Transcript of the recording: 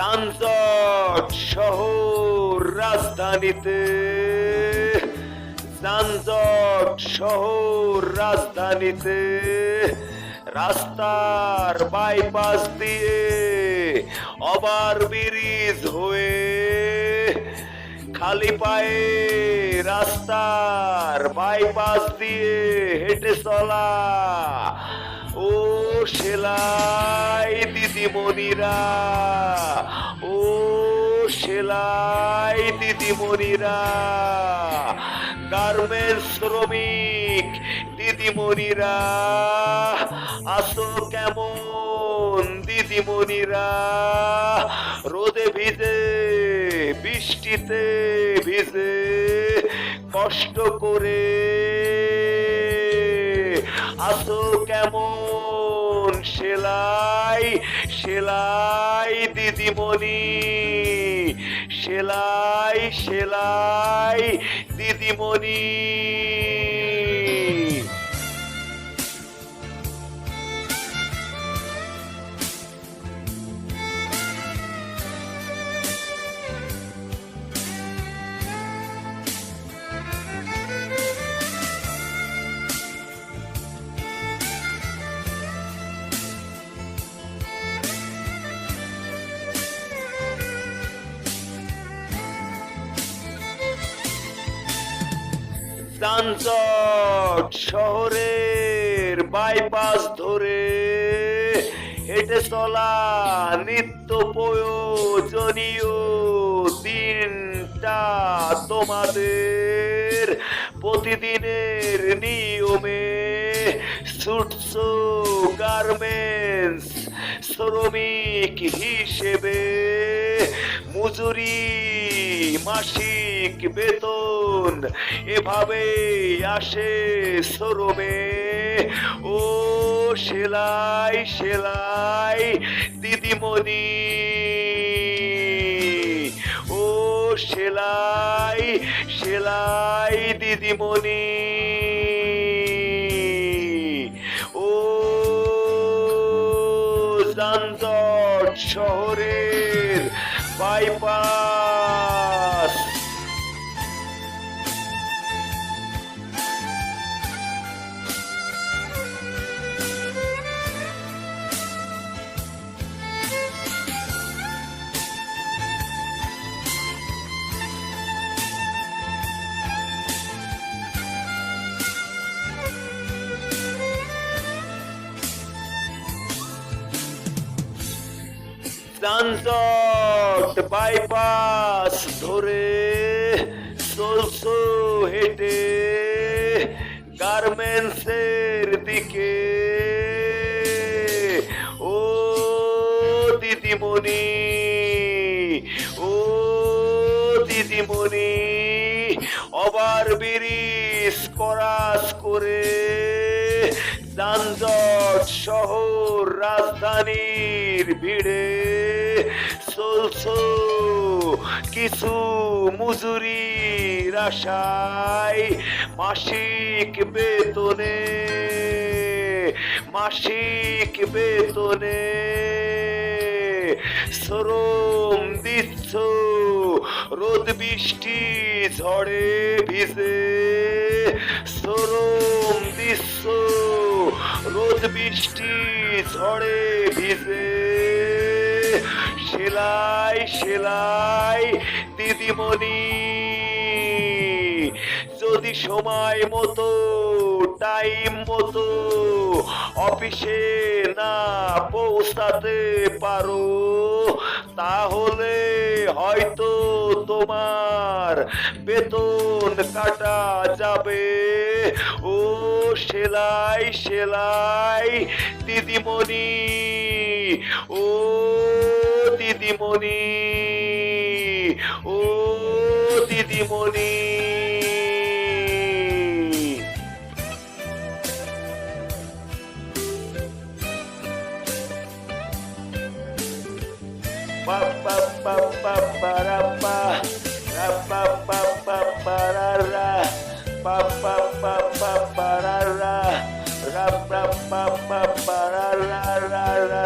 যানজট শহর রাজধানীতে, যানজট শহর রাজধানীতে, রাস্তার বাইপাস দিয়ে ওভার ব্রিজ হয়ে খালি পায়ে রাস্তার বাইপাস দিয়ে হেঁটে চলা ও সেলাই দিদিমণিরা, ও সেলাই দিদিমণিরা, গার্মেন্টস শ্রমিক দিদিমণিরা, আসো কেমন দিদিমণিরা, রোদে ভিজে বৃষ্টিতে ভিজে কষ্ট করে আসো কেমন সেলাই সেলাই দিদিমণি, সেলাই সেলাই দিদিমণি। যানজট শহরের বাইপাস ধরে হেঁটে চলা নিত্য প্রয়োজনীয় দিনটা তোমাদের প্রতিদিনের নিয়মে ছুটছ গার্মেন্টস শ্রমিক হিসেবে, মজুরি মাসিক বেতন এভাবে আসে শ্রমে, ও সেলাই সেলাই দিদিমণি, ও সেলাই সেলাই দিদিমণি, ও যানজট শহরের বাইপাস। যানজট বাইপাস ধরে চলছো হেঁটে গার্মেন্টসের দিকে, ও দিদিমণি, ও দিদিমণি, ওভার ব্রিজ ক্রস করে যানজট শহর রাজধানীর ভিড়ে চলছো কিছু মজুরির আশায় মাসিক বেতনে, মাসিক বেতনে শ্রম দিচ্ছ রোদ বৃষ্টি ঝড়ে ভিজে, শ্রম দিচ্ছ রোদ বৃষ্টি ঝড়ে ভিজে, সেলাই সেলাই দিদিমণি, যদি সময় মতো টাইম মতো অফিসে না পৌঁছাতে পারো তাহলে হয়তো তোমার বেতন কাটা যাবে, ও সেলাই সেলাই দিদিমণি, ও দিদিমণি, ও দিদিমণি। Pa pa pa pa para pa, pa pa pa para ra, pa pa pa pa para ra, ra pa pa pa para ra ra ra